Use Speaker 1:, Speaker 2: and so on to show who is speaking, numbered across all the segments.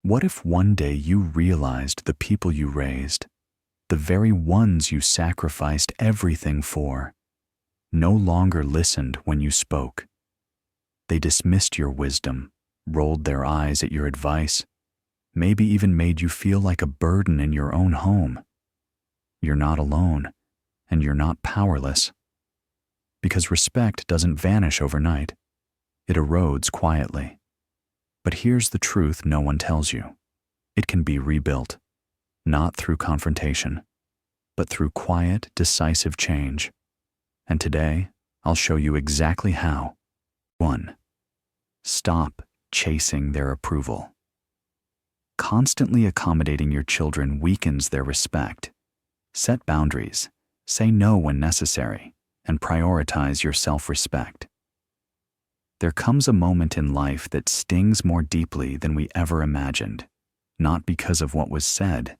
Speaker 1: What if one day you realized the people you raised, the very ones you sacrificed everything for, no longer listened when you spoke? They dismissed your wisdom, rolled their eyes at your advice, maybe even made you feel like a burden in your own home. You're not alone, and you're not powerless. Because respect doesn't vanish overnight. It erodes quietly. But here's the truth no one tells you. It can be rebuilt, not through confrontation, but through quiet, decisive change. And today, I'll show you exactly how. 1. Stop chasing their approval. Constantly accommodating your children weakens their respect. Set boundaries, say no when necessary, and prioritize your self-respect. There comes a moment in life that stings more deeply than we ever imagined, not because of what was said,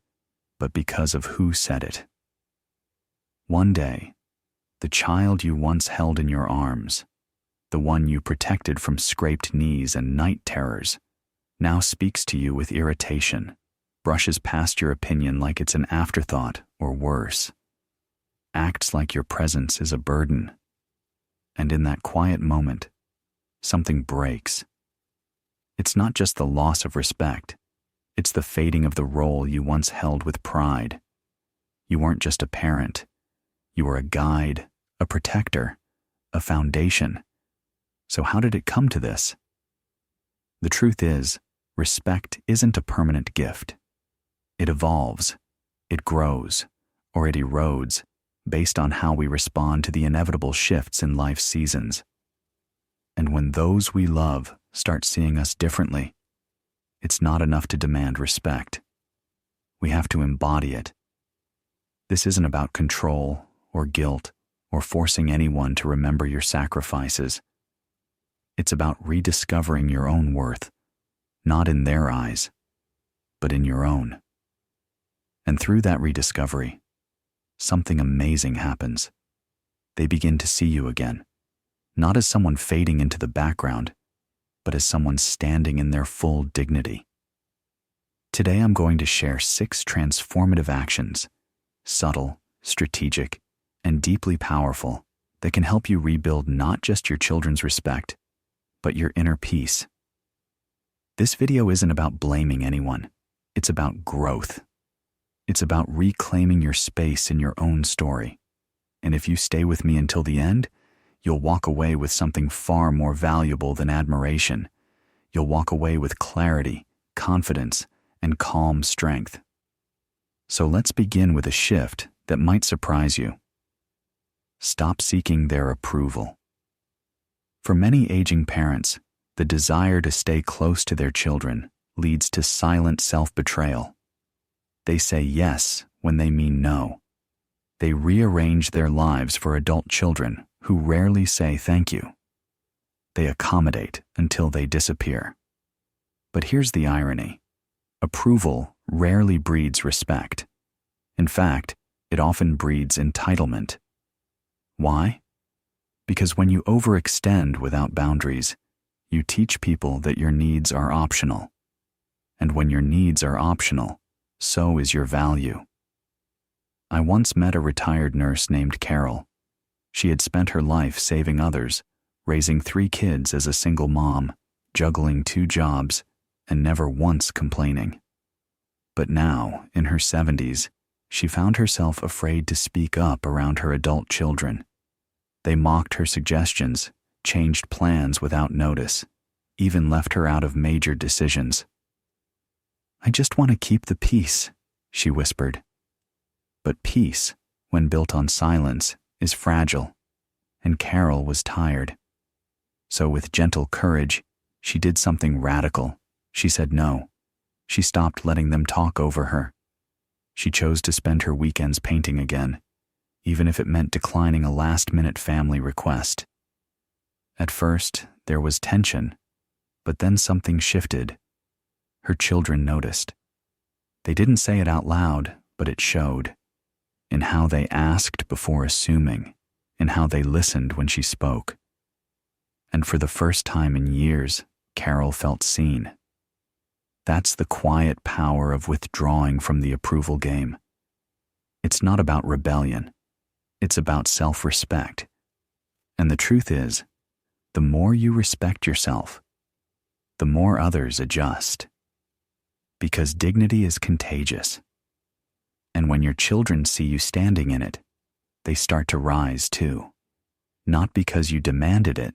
Speaker 1: but because of who said it. One day, the child you once held in your arms, the one you protected from scraped knees and night terrors, now speaks to you with irritation, brushes past your opinion like it's an afterthought or worse, acts like your presence is a burden. And in that quiet moment, something breaks. It's not just the loss of respect, it's the fading of the role you once held with pride. You weren't just a parent, you were a guide, a protector, a foundation. So how did it come to this? The truth is, respect isn't a permanent gift. It evolves, it grows, or it erodes based on how we respond to the inevitable shifts in life's seasons. And when those we love start seeing us differently, it's not enough to demand respect. We have to embody it. This isn't about control or guilt or forcing anyone to remember your sacrifices. It's about rediscovering your own worth, not in their eyes, but in your own. And through that rediscovery, something amazing happens. They begin to see you again, not as someone fading into the background, but as someone standing in their full dignity. Today I'm going to share 6 transformative actions, subtle, strategic, and deeply powerful, that can help you rebuild not just your children's respect, but your inner peace. This video isn't about blaming anyone. It's about growth. It's about reclaiming your space in your own story. And if you stay with me until the end, you'll walk away with something far more valuable than admiration. You'll walk away with clarity, confidence, and calm strength. So let's begin with a shift that might surprise you. Stop seeking their approval. For many aging parents, the desire to stay close to their children leads to silent self-betrayal. They say yes when they mean no. They rearrange their lives for adult children who rarely say thank you. They accommodate until they disappear. But here's the irony. Approval rarely breeds respect. In fact, it often breeds entitlement. Why? Because when you overextend without boundaries, you teach people that your needs are optional. And when your needs are optional, so is your value. I once met a retired nurse named Carol. She had spent her life saving others, raising 3 kids as a single mom, juggling 2 jobs, and never once complaining. But now, in her 70s, she found herself afraid to speak up around her adult children. They mocked her suggestions, changed plans without notice, even left her out of major decisions. "I just want to keep the peace," she whispered. But peace, when built on silence, is fragile, and Carol was tired. So with gentle courage, she did something radical. She said no. She stopped letting them talk over her. She chose to spend her weekends painting again, even if it meant declining a last-minute family request. At first, there was tension, but then something shifted. Her children noticed. They didn't say it out loud, but it showed. In how they asked before assuming, in how they listened when she spoke. And for the first time in years, Carol felt seen. That's the quiet power of withdrawing from the approval game. It's not about rebellion. It's about self-respect. And the truth is, the more you respect yourself, the more others adjust. Because dignity is contagious. And when your children see you standing in it, they start to rise too. Not because you demanded it,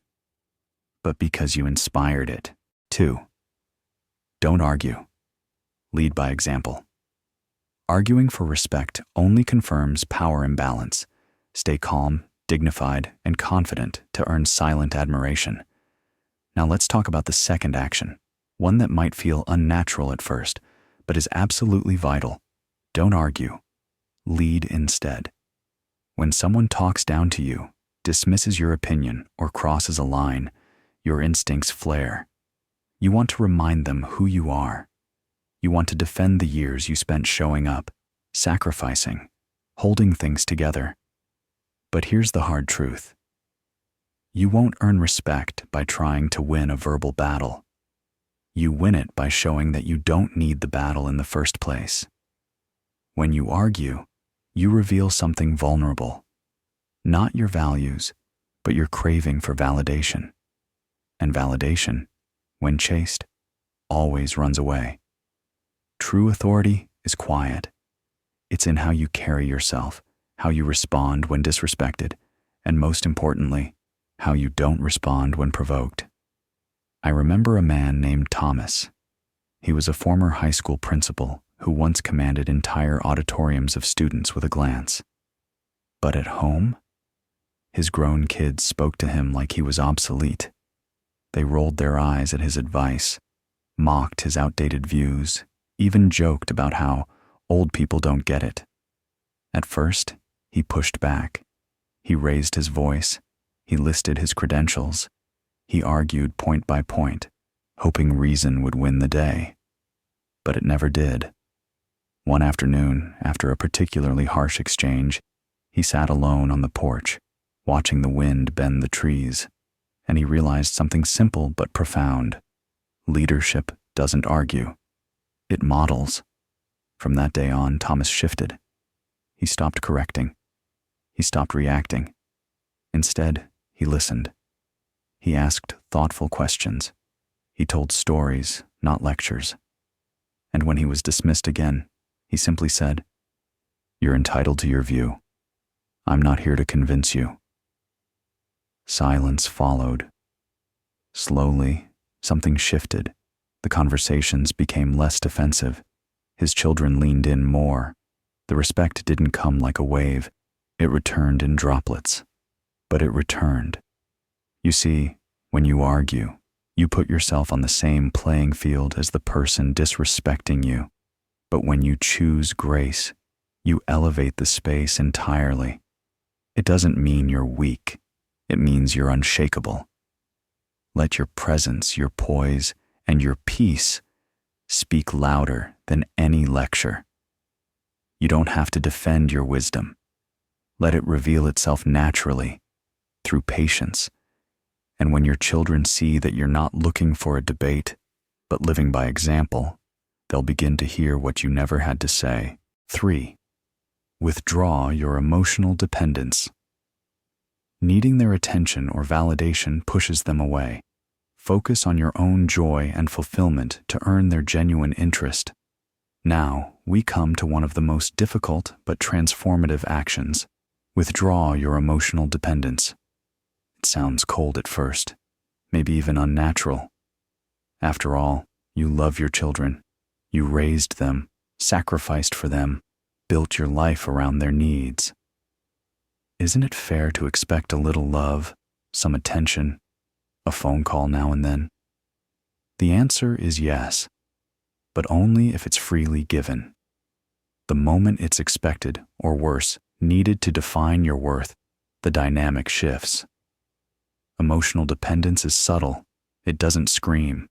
Speaker 1: but because you inspired it. 2. Don't argue. Lead by example. Arguing for respect only confirms power imbalance. Stay calm, dignified, and confident to earn silent admiration. Now let's talk about the second action, one that might feel unnatural at first, but is absolutely vital. Don't argue. Lead instead. When someone talks down to you, dismisses your opinion, or crosses a line, your instincts flare. You want to remind them who you are. You want to defend the years you spent showing up, sacrificing, holding things together. But here's the hard truth. You won't earn respect by trying to win a verbal battle. You win it by showing that you don't need the battle in the first place. When you argue, you reveal something vulnerable. Not your values, but your craving for validation. And validation, when chased, always runs away. True authority is quiet. It's in how you carry yourself, how you respond when disrespected, and most importantly, how you don't respond when provoked. I remember a man named Thomas. He was a former high school principal who once commanded entire auditoriums of students with a glance. But at home, his grown kids spoke to him like he was obsolete. They rolled their eyes at his advice, mocked his outdated views, even joked about how old people don't get it. At first, he pushed back. He raised his voice. He listed his credentials. He argued point by point, hoping reason would win the day. But it never did. One afternoon, after a particularly harsh exchange, he sat alone on the porch, watching the wind bend the trees, and he realized something simple but profound. Leadership doesn't argue. It models. From that day on, Thomas shifted. He stopped correcting. He stopped reacting. Instead, he listened. He asked thoughtful questions. He told stories, not lectures. And when he was dismissed again, he simply said, "You're entitled to your view. I'm not here to convince you." Silence followed. Slowly, something shifted. The conversations became less defensive. His children leaned in more. The respect didn't come like a wave. It returned in droplets. But it returned. You see, when you argue, you put yourself on the same playing field as the person disrespecting you. But when you choose grace, you elevate the space entirely. It doesn't mean you're weak. It means you're unshakable. Let your presence, your poise, and your peace speak louder than any lecture. You don't have to defend your wisdom. Let it reveal itself naturally, through patience. And when your children see that you're not looking for a debate, but living by example, they'll begin to hear what you never had to say. 3. Withdraw your emotional dependence. Needing their attention or validation pushes them away. Focus on your own joy and fulfillment to earn their genuine interest. Now, we come to one of the most difficult but transformative actions. Withdraw your emotional dependence. It sounds cold at first, maybe even unnatural. After all, you love your children. You raised them, sacrificed for them, built your life around their needs. Isn't it fair to expect a little love, some attention, a phone call now and then? The answer is yes, but only if it's freely given. The moment it's expected, or worse, needed to define your worth, the dynamic shifts. Emotional dependence is subtle. It doesn't scream.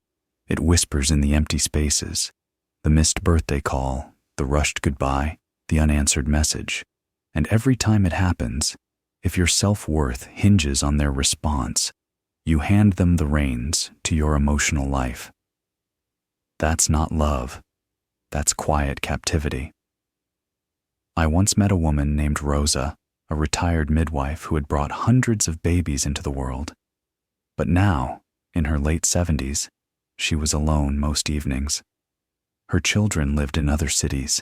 Speaker 1: It whispers in the empty spaces, the missed birthday call, the rushed goodbye, the unanswered message. And every time it happens, if your self-worth hinges on their response, you hand them the reins to your emotional life. That's not love. That's quiet captivity. I once met a woman named Rosa, a retired midwife who had brought hundreds of babies into the world. But now, in her late 70s, she was alone most evenings. Her children lived in other cities,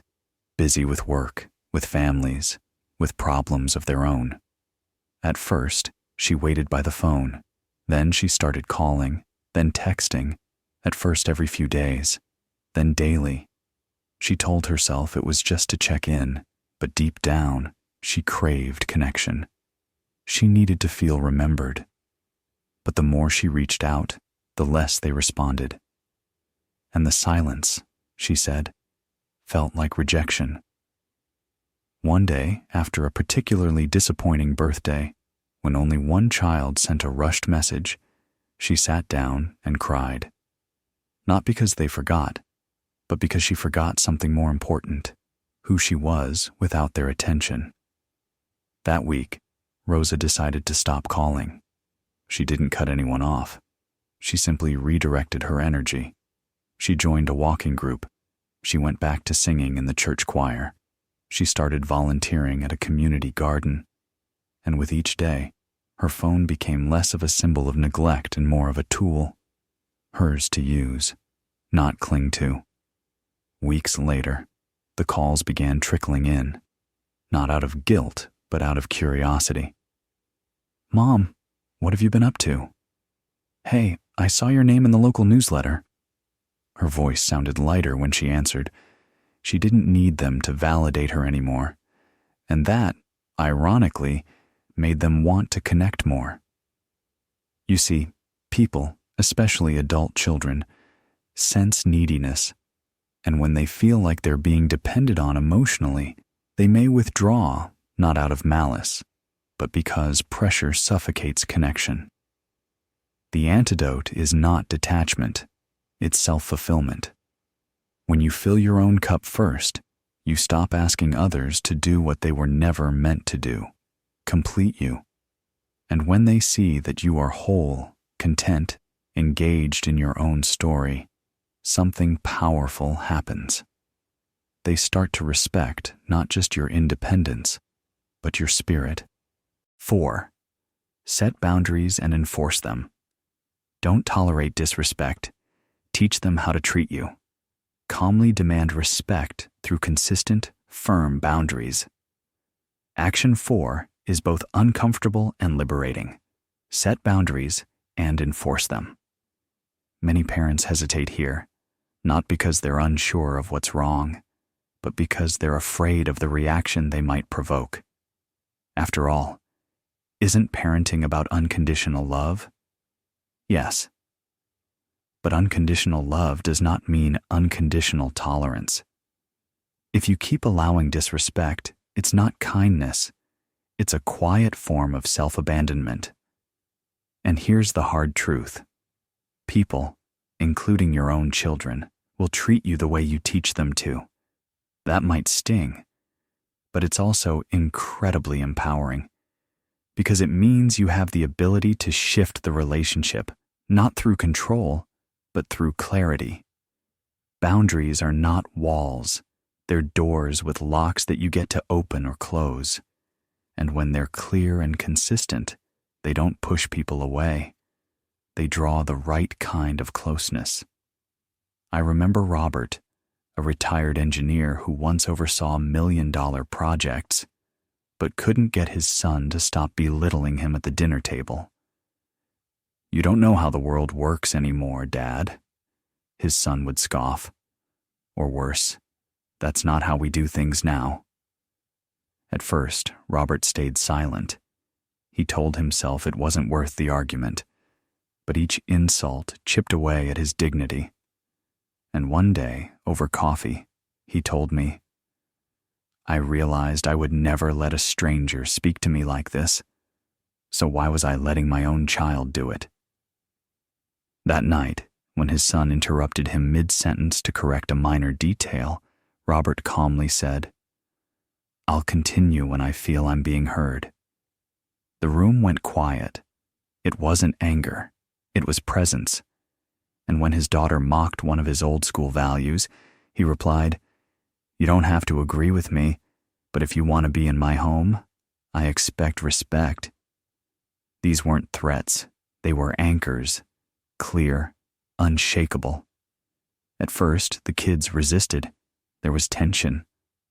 Speaker 1: busy with work, with families, with problems of their own. At first, she waited by the phone. Then she started calling, then texting, at first every few days, then daily. She told herself it was just to check in, but deep down, she craved connection. She needed to feel remembered. But the more she reached out, the less they responded. And the silence, she said, felt like rejection. One day, after a particularly disappointing birthday, when only one child sent a rushed message, she sat down and cried. Not because they forgot, but because she forgot something more important, who she was without their attention. That week, Rosa decided to stop calling. She didn't cut anyone off. She simply redirected her energy. She joined a walking group. She went back to singing in the church choir. She started volunteering at a community garden. And with each day, her phone became less of a symbol of neglect and more of a tool, hers to use, not cling to. Weeks later, the calls began trickling in, not out of guilt, but out of curiosity. "Mom, what have you been up to?" "Hey, I saw your name in the local newsletter." Her voice sounded lighter when she answered. She didn't need them to validate her anymore, and that, ironically, made them want to connect more. You see, people, especially adult children, sense neediness, and when they feel like they're being depended on emotionally, they may withdraw, not out of malice, but because pressure suffocates connection. The antidote is not detachment, it's self-fulfillment. When you fill your own cup first, you stop asking others to do what they were never meant to do, complete you. And when they see that you are whole, content, engaged in your own story, something powerful happens. They start to respect not just your independence, but your spirit. 4. Set boundaries and enforce them. Don't tolerate disrespect. Teach them how to treat you. Calmly demand respect through consistent, firm boundaries. Action 4 is both uncomfortable and liberating. Set boundaries and enforce them. Many parents hesitate here, not because they're unsure of what's wrong, but because they're afraid of the reaction they might provoke. After all, isn't parenting about unconditional love? Yes. But unconditional love does not mean unconditional tolerance. If you keep allowing disrespect, it's not kindness. It's a quiet form of self-abandonment. And here's the hard truth. People, including your own children, will treat you the way you teach them to. That might sting, but it's also incredibly empowering, because it means you have the ability to shift the relationship, not through control, but through clarity. Boundaries are not walls. They're doors with locks that you get to open or close. And when they're clear and consistent, they don't push people away. They draw the right kind of closeness. I remember Robert, a retired engineer who once oversaw million-dollar projects, but couldn't get his son to stop belittling him at the dinner table. "You don't know how the world works anymore, Dad," his son would scoff. Or worse, "That's not how we do things now." At first, Robert stayed silent. He told himself it wasn't worth the argument, but each insult chipped away at his dignity. And one day, over coffee, he told me, "I realized I would never let a stranger speak to me like this, so why was I letting my own child do it?" That night, when his son interrupted him mid-sentence to correct a minor detail, Robert calmly said, "I'll continue when I feel I'm being heard." The room went quiet. It wasn't anger, it was presence. And when his daughter mocked one of his old school values, he replied, "You don't have to agree with me, but if you want to be in my home, I expect respect." These weren't threats, they were anchors, clear, unshakable. At first, the kids resisted. There was tension,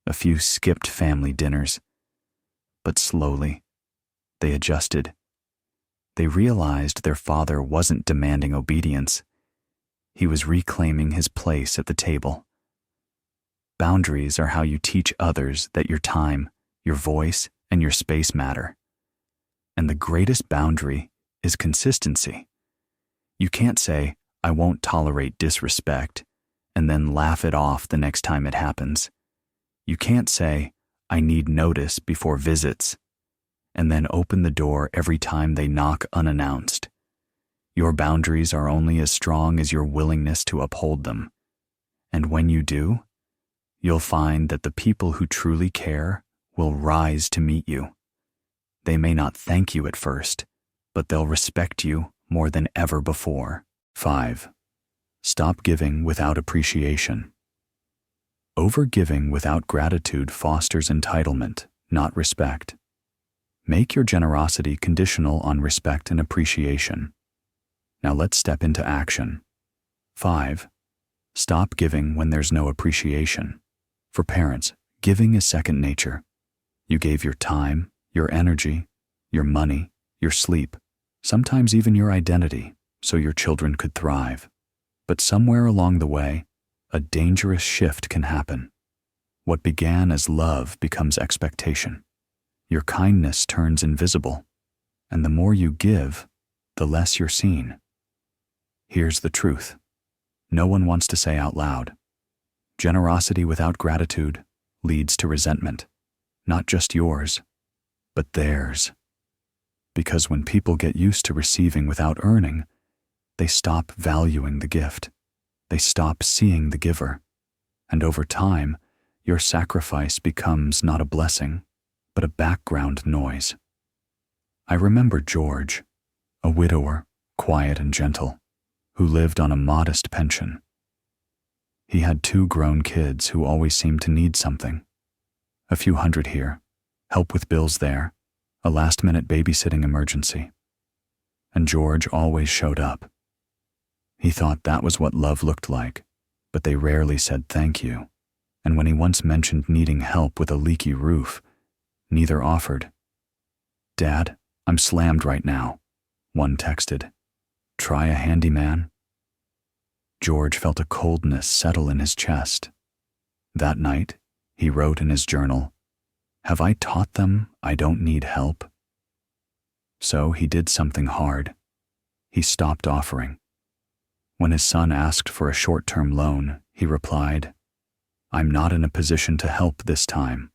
Speaker 1: a few skipped family dinners. But slowly, they adjusted. They realized their father wasn't demanding obedience. He was reclaiming his place at the table. Boundaries are how you teach others that your time, your voice, and your space matter. And the greatest boundary is consistency. You can't say, "I won't tolerate disrespect," and then laugh it off the next time it happens. You can't say, "I need notice before visits," and then open the door every time they knock unannounced. Your boundaries are only as strong as your willingness to uphold them. And when you do, you'll find that the people who truly care will rise to meet you. They may not thank you at first, but they'll respect you more than ever before. 5. Stop giving without appreciation. Overgiving without gratitude fosters entitlement, not respect. Make your generosity conditional on respect and appreciation. Now let's step into action. 5. Stop giving when there's no appreciation. For parents, giving is second nature. You gave your time, your energy, your money, your sleep, sometimes even your identity, so your children could thrive. But somewhere along the way, a dangerous shift can happen. What began as love becomes expectation. Your kindness turns invisible, and the more you give, the less you're seen. Here's the truth. No one wants to say out loud. Generosity without gratitude leads to resentment, not just yours, but theirs. Because when people get used to receiving without earning, they stop valuing the gift. They stop seeing the giver. And over time, your sacrifice becomes not a blessing, but a background noise. I remember George, a widower, quiet and gentle, who lived on a modest pension. He had 2 grown kids who always seemed to need something. A few hundred here, help with bills there, a last-minute babysitting emergency. And George always showed up. He thought that was what love looked like, but they rarely said thank you. And when he once mentioned needing help with a leaky roof, neither offered. "Dad, I'm slammed right now," one texted. "Try a handyman?" George felt a coldness settle in his chest. That night, he wrote in his journal, "Have I taught them I don't need help?" So he did something hard. He stopped offering. When his son asked for a short-term loan, he replied, "I'm not in a position to help this time."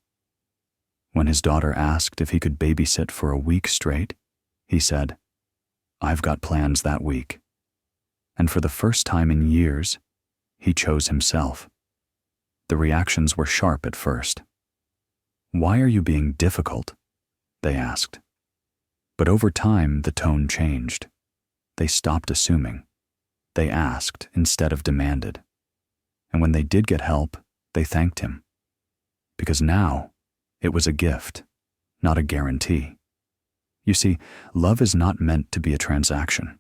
Speaker 1: When his daughter asked if he could babysit for a week straight, he said, "I've got plans that week." And for the first time in years, he chose himself. The reactions were sharp at first. "Why are you being difficult?" they asked. But over time, the tone changed. They stopped assuming. They asked instead of demanded. And when they did get help, they thanked him. Because now, it was a gift, not a guarantee. You see, love is not meant to be a transaction.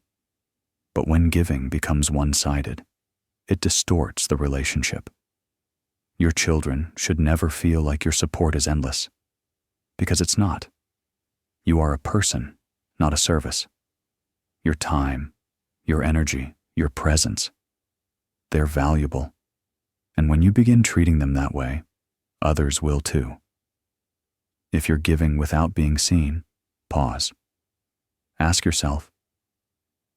Speaker 1: But when giving becomes one-sided, it distorts the relationship. Your children should never feel like your support is endless, because it's not. You are a person, not a service. Your time, your energy, your presence, they're valuable. And when you begin treating them that way, others will too. If you're giving without being seen, pause. Ask yourself,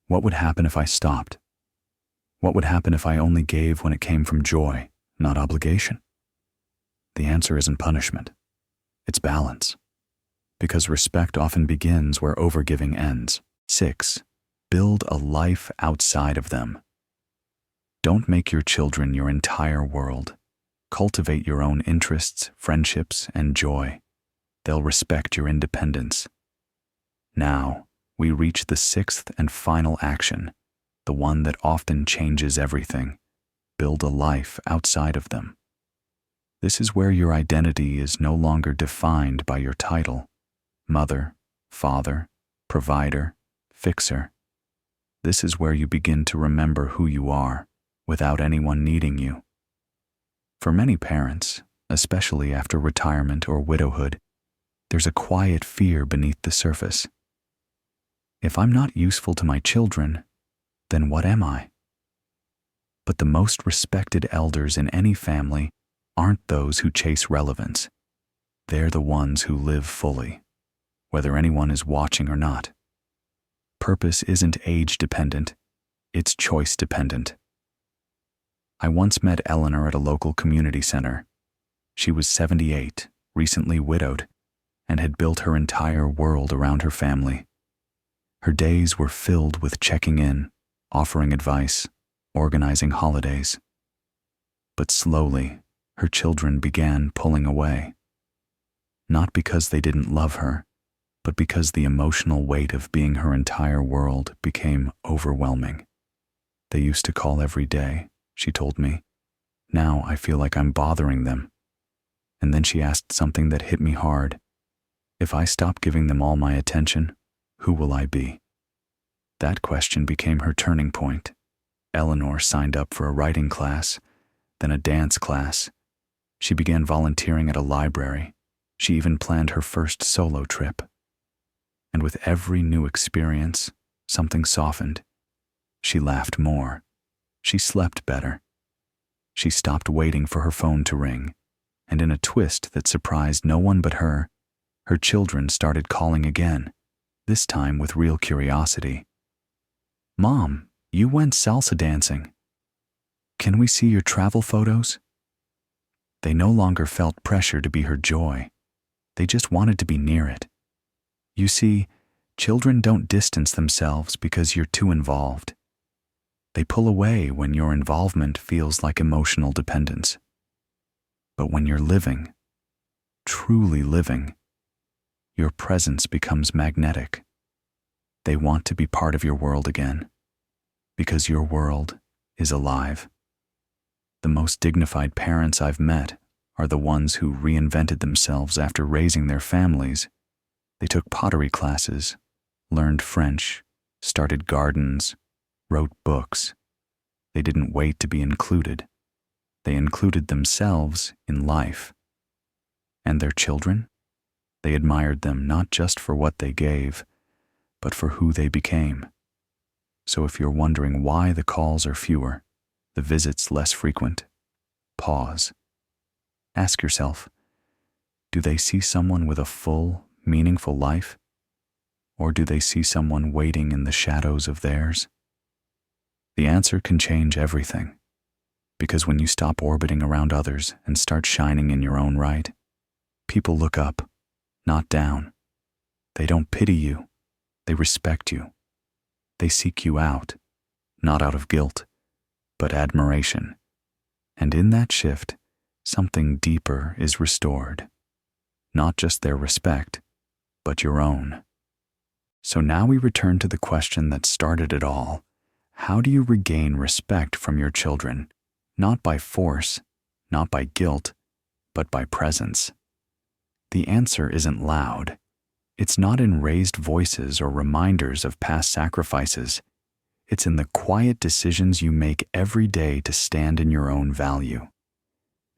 Speaker 1: what would happen if I stopped? What would happen if I only gave when it came from joy, not obligation? The answer isn't punishment. It's balance. Because respect often begins where overgiving ends. 6. Build a life outside of them. Don't make your children your entire world. Cultivate your own interests, friendships, and joy. They'll respect your independence. Now, we reach the 6th and final action, the one that often changes everything. Build a life outside of them. This is where your identity is no longer defined by your title: mother, father, provider, fixer. This is where you begin to remember who you are without anyone needing you. For many parents, especially after retirement or widowhood, there's a quiet fear beneath the surface. If I'm not useful to my children, then what am I? But the most respected elders in any family aren't those who chase relevance. They're the ones who live fully, whether anyone is watching or not. Purpose isn't age-dependent, it's choice-dependent. I once met Eleanor at a local community center. She was 78, recently widowed, and had built her entire world around her family. Her days were filled with checking in, offering advice, organizing holidays. But slowly, her children began pulling away. Not because they didn't love her, but because the emotional weight of being her entire world became overwhelming. They used to call every day, she told me. Now I feel like I'm bothering them. And then she asked something that hit me hard. If I stop giving them all my attention, who will I be? That question became her turning point. Eleanor signed up for a writing class, then a dance class. She began volunteering at a library. She even planned her first solo trip. And with every new experience, something softened. She laughed more. She slept better. She stopped waiting for her phone to ring, and in a twist that surprised no one but her children started calling again, this time with real curiosity. "Mom, you went salsa dancing. Can we see your travel photos?" They no longer felt pressure to be her joy. They just wanted to be near it. You see, children don't distance themselves because you're too involved. They pull away when your involvement feels like emotional dependence. But when you're living, truly living, your presence becomes magnetic. They want to be part of your world again, because your world is alive. The most dignified parents I've met are the ones who reinvented themselves after raising their families. They took pottery classes, learned French, started gardens, wrote books. They didn't wait to be included. They included themselves in life. And their children? They admired them not just for what they gave, but for who they became. So if you're wondering why the calls are fewer, the visits less frequent, pause. Ask yourself, do they see someone with a full, meaningful life? Or do they see someone waiting in the shadows of theirs? The answer can change everything, because when you stop orbiting around others and start shining in your own right, people look up, not down. They don't pity you, they respect you. They seek you out, not out of guilt, but admiration. And in that shift, something deeper is restored. Not just their respect, but your own. So now we return to the question that started it all. How do you regain respect from your children? Not by force, not by guilt, but by presence. The answer isn't loud. It's not in raised voices or reminders of past sacrifices. It's in the quiet decisions you make every day to stand in your own value.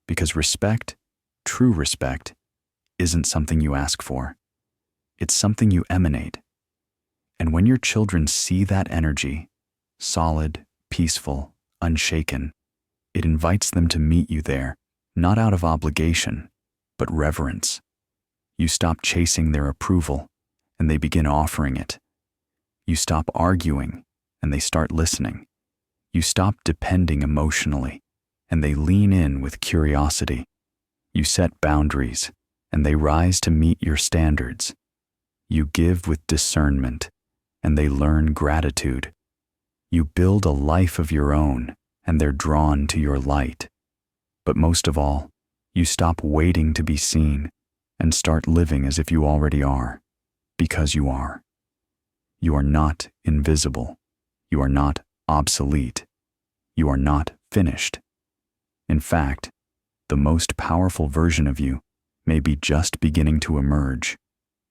Speaker 1: Because respect, true respect, isn't something you ask for. It's something you emanate. And when your children see that energy, solid, peaceful, unshaken, it invites them to meet you there, not out of obligation, but reverence. You stop chasing their approval, and they begin offering it. You stop arguing, and they start listening. You stop depending emotionally, and they lean in with curiosity. You set boundaries, and they rise to meet your standards. You give with discernment, and they learn gratitude. You build a life of your own, and they're drawn to your light. But most of all, you stop waiting to be seen and start living as if you already are, because you are. You are not invisible. You are not obsolete. You are not finished. In fact, the most powerful version of you may be just beginning to emerge.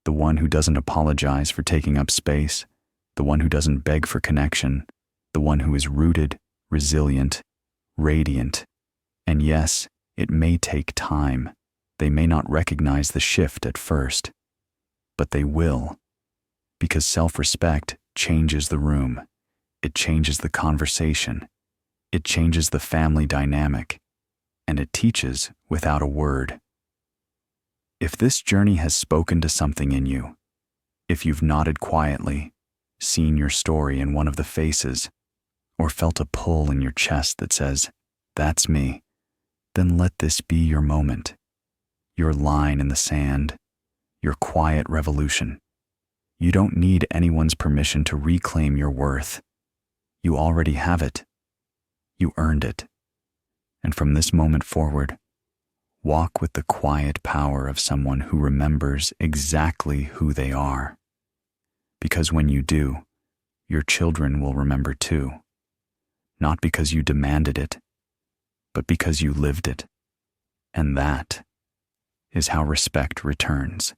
Speaker 1: The one who doesn't apologize for taking up space, the one who doesn't beg for connection, the one who is rooted, resilient, radiant. And yes, it may take time. They may not recognize the shift at first, but they will. Because self-respect changes the room. It changes the conversation. It changes the family dynamic. And it teaches without a word. If this journey has spoken to something in you, if you've nodded quietly, seen your story in one of the faces, or felt a pull in your chest that says, "That's me," then let this be your moment, your line in the sand, your quiet revolution. You don't need anyone's permission to reclaim your worth. You already have it. You earned it. And from this moment forward, walk with the quiet power of someone who remembers exactly who they are. Because when you do, your children will remember too. Not because you demanded it, but because you lived it. And that is how respect returns.